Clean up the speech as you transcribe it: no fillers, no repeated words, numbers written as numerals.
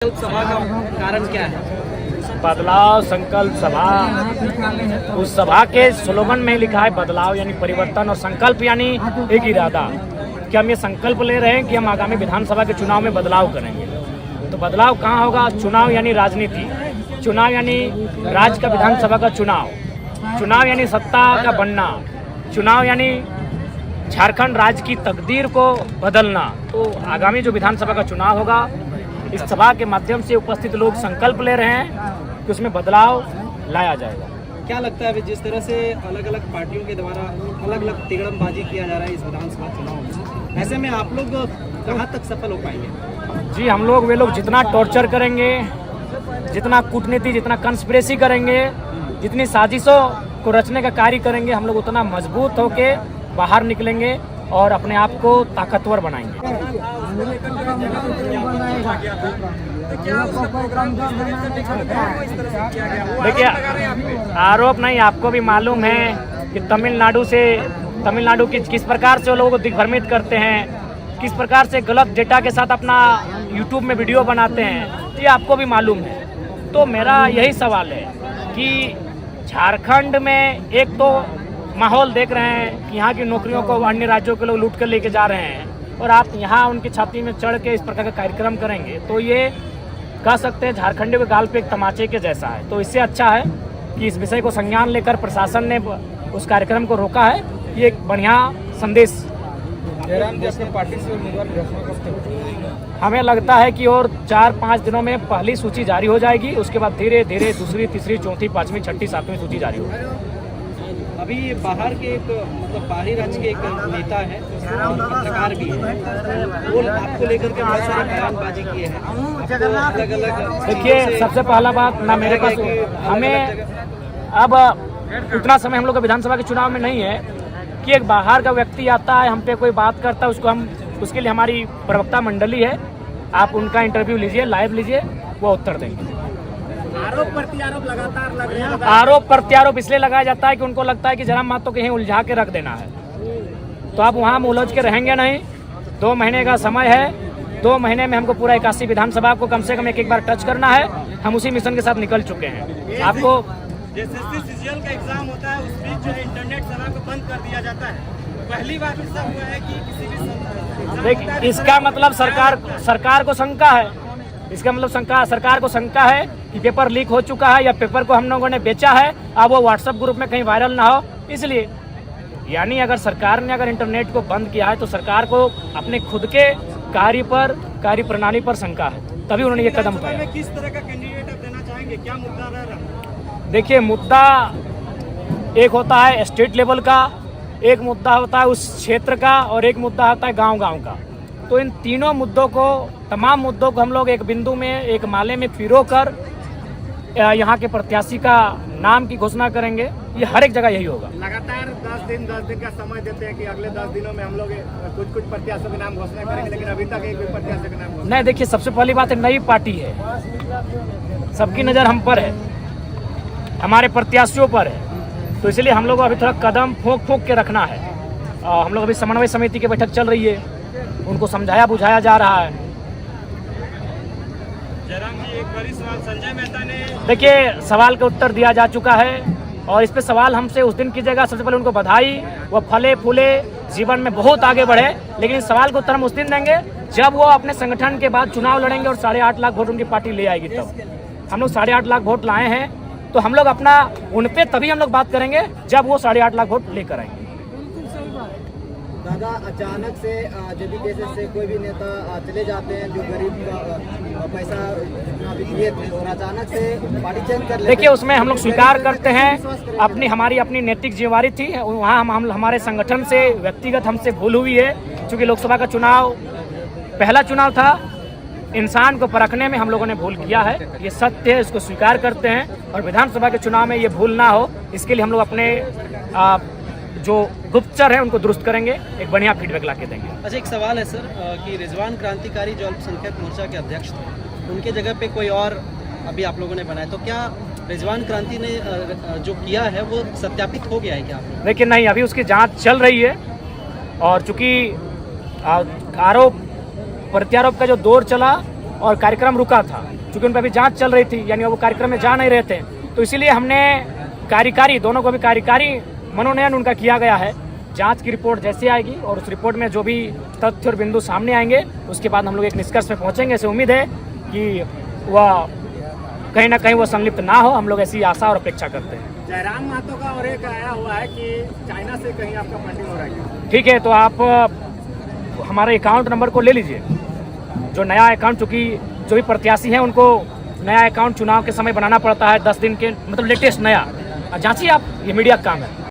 सभा का कारण क्या है? बदलाव संकल्प सभा, उस सभा के स्लोगन में लिखा है बदलाव यानी परिवर्तन, और संकल्प यानी एक इरादा कि हम ये संकल्प ले रहे हैं कि हम आगामी विधानसभा के चुनाव में बदलाव करेंगे। तो बदलाव कहाँ होगा? चुनाव यानी राजनीति, चुनाव यानी राज्य का विधानसभा का चुनाव, चुनाव यानी सत्ता का बनना, चुनाव यानी झारखंड राज्य की तकदीर को बदलना। तो आगामी जो विधानसभा का चुनाव होगा, इस सभा के माध्यम से उपस्थित लोग संकल्प ले रहे हैं कि उसमें बदलाव लाया जाएगा। क्या लगता है अभी जिस तरह से अलग अलग पार्टियों के द्वारा अलग अलग तिगड़मबाजी किया जा रहा है इस विधानसभा चुनाव में, ऐसे में आप लोग कहाँ तक सफल हो पाएंगे? जी, हम लोग वे लोग जितना टॉर्चर करेंगे, जितना कूटनीति, जितना कंस्पिरेसी करेंगे, जितनी साजिशों को रचने का कार्य करेंगे, हम लोग उतना मजबूत होके बाहर निकलेंगे और अपने आप को ताकतवर बनाएंगे। देखिए, आरोप नहीं, आपको भी मालूम है कि तमिलनाडु की किस प्रकार से वो लोगों को दिग्भ्रमित करते हैं, किस प्रकार से गलत डेटा के साथ अपना यूट्यूब में वीडियो बनाते हैं, ये आपको भी मालूम है। तो मेरा यही सवाल है कि झारखंड में एक तो माहौल देख रहे हैं कि यहाँ की नौकरियों को अन्य राज्यों के लोग लूट कर लेके जा रहे हैं, और आप यहाँ उनकी छाती में चढ़ के इस प्रकार का कार्यक्रम करेंगे तो ये कह सकते हैं झारखंडियों के गाल पे एक तमाचे के जैसा है। तो इससे अच्छा है कि इस विषय को संज्ञान लेकर प्रशासन ने उस कार्यक्रम को रोका है। ये एक बढ़िया संदेश। हमें लगता है कि और 4-5 दिनों में पहली सूची जारी हो जाएगी, उसके बाद धीरे धीरे दूसरी, तीसरी, चौथी, पांचवी, छठी, सातवीं सूची जारी होगी। अभी बाहर के एक मतलब बाहरी राज्य के एक नेता है, पत्रकार भी है, वो आपको लेकर के बहुत सारी बयानबाजी किए हैं, अलग अलग। देखिए, सबसे पहला बात ना मेरे पास, हमें अब उतना समय हम लोग का विधानसभा के चुनाव में नहीं है कि एक बाहर का व्यक्ति आता है, हम पे कोई बात करता है, उसके लिए हमारी प्रवक्ता मंडली है, आप उनका इंटरव्यू लीजिए, लाइव लीजिए, वो उत्तर देंगे। आरोप प्रत्यारोप लगातार लग रहे हैं। आरोप प्रत्यारोप इसलिए लगाया जाता है कि उनको लगता है कि जरा मातो कहीं उलझा के रख देना है, तो आप वहाँ उलझ के रहेंगे नहीं। 2 महीने का समय है, 2 महीने में हमको पूरा 81 विधानसभा को कम से कम एक बार टच करना है। हम उसी मिशन के साथ निकल चुके हैं। आपको जैसे सीजीएल का एग्जाम होता है, उस बीच जो इंटरनेट सेवा को बंद कर दिया जाता है, पहली बार ऐसा हुआ है कि किसी भी देखिए, इसका मतलब सरकार को शंका है, इसका मतलब सरकार को शंका है कि पेपर लीक हो चुका है या पेपर को हम लोगों ने बेचा है, अब वो व्हाट्सएप ग्रुप में कहीं वायरल ना हो, इसलिए। यानी अगर सरकार ने इंटरनेट को बंद किया है तो सरकार को अपने खुद के कार्य प्रणाली पर शंका है, तभी उन्होंने ये कदम उठाया। किस तरह का कैंडिडेट आप देना चाहेंगे? क्या मुद्दा रह रहा है? देखिए, मुद्दा एक होता है स्टेट लेवल का, एक मुद्दा होता है उस क्षेत्र का, और एक मुद्दा होता है गाँव का। तो इन तीनों मुद्दों को, तमाम मुद्दों को हम लोग एक बिंदु में, एक माले में पिरो कर यहाँ के प्रत्याशी का नाम की घोषणा करेंगे। ये हर एक जगह यही होगा। लगातार 10 दिन का समय देते हैं कि अगले 10 दिनों में हम लोग कुछ प्रत्याशियों के नाम घोषणा करेंगे, लेकिन अभी तक एक भी प्रत्याशी का नाम नहीं। देखिए, सबसे पहली बात है, नई पार्टी है, सबकी नज़र हम पर है, हमारे प्रत्याशियों पर है, तो इसलिए हम लोग को अभी थोड़ा कदम फूंक के रखना है। हम लोग अभी समन्वय समिति की बैठक चल रही है, उनको समझाया बुझाया जा रहा है। जयराम जी, एक बड़ी सवाल संजय मेहता ने, देखिए, सवाल का उत्तर दिया जा चुका है, और इस पे सवाल हमसे उस दिन कीजिएगा। सबसे पहले उनको बधाई, वो फले फूले, जीवन में बहुत आगे बढ़े, लेकिन इस सवाल का उत्तर हम उस दिन देंगे जब वो अपने संगठन के बाद चुनाव लड़ेंगे और 8.5 लाख वोट उनकी पार्टी ले आएगी। तब हम लोग 8.5 लाख वोट लाए हैं, तो हम लोग अपना उन पे तभी हम लोग बात करेंगे जब वो 8.5 लाख वोट लेकर आएंगे। दादा, अचानक से जब से कोई भी नेता चले जाते हैं जो गरीब का पैसा भी दिए थे, और अचानक से पार्टी चेंज कर लेते हैं। देखिए, उसमें हम लोग स्वीकार करते हैं, हमारी अपनी नैतिक जिम्मेवारी थी वहाँ। हम हमारे संगठन से व्यक्तिगत हमसे भूल हुई है, क्योंकि लोकसभा का चुनाव पहला चुनाव था, इंसान को परखने में हम लोगों ने भूल किया है, ये सत्य है, इसको स्वीकार करते हैं, और विधानसभा के चुनाव में ये भूल ना हो, इसके लिए हम लोग अपने जो गुप्तचर है उनको दुरुस्त करेंगे, एक बढ़िया फीडबैक ला के देंगे। अच्छा, एक सवाल है सर कि रिजवान क्रांतिकारी जो अल्पसंख्यक मोर्चा के अध्यक्ष थे, उनके जगह पे कोई और अभी आप लोगों ने बनाया, तो क्या रिजवान क्रांति ने जो किया है वो सत्यापित हो गया है क्या? देखिए, नहीं, अभी उसकी जांच चल रही है, और चूंकि आरोप प्रत्यारोप का जो दौर चला और कार्यक्रम रुका था, क्योंकि उन पर अभी जांच चल रही थी, यानी वो कार्यक्रम में जा नहीं रहे थे। तो इसीलिए हमने कार्यकारी, दोनों को भी कार्यकारी मनोनयन उनका किया गया है। जांच की रिपोर्ट जैसे आएगी और उस रिपोर्ट में जो भी तथ्य और बिंदु सामने आएंगे, उसके बाद हम लोग एक निष्कर्ष पे पहुंचेंगे। ऐसे उम्मीद है कि वह कहीं ना कहीं वो संलिप्त ना हो, हम लोग ऐसी आशा और अपेक्षा करते हैं। जयराम महतो का और एक आया हुआ है कि चाइना से कहीं आपका फंडिंग हो रहा है। ठीक है, तो आप हमारे अकाउंट नंबर को ले लीजिए, जो नया अकाउंट, चूँकि जो भी प्रत्याशी हैं उनको नया अकाउंट चुनाव के समय बनाना पड़ता है, 10 दिन के, मतलब लेटेस्ट नया। जांचिए आप, ये मीडिया का काम है।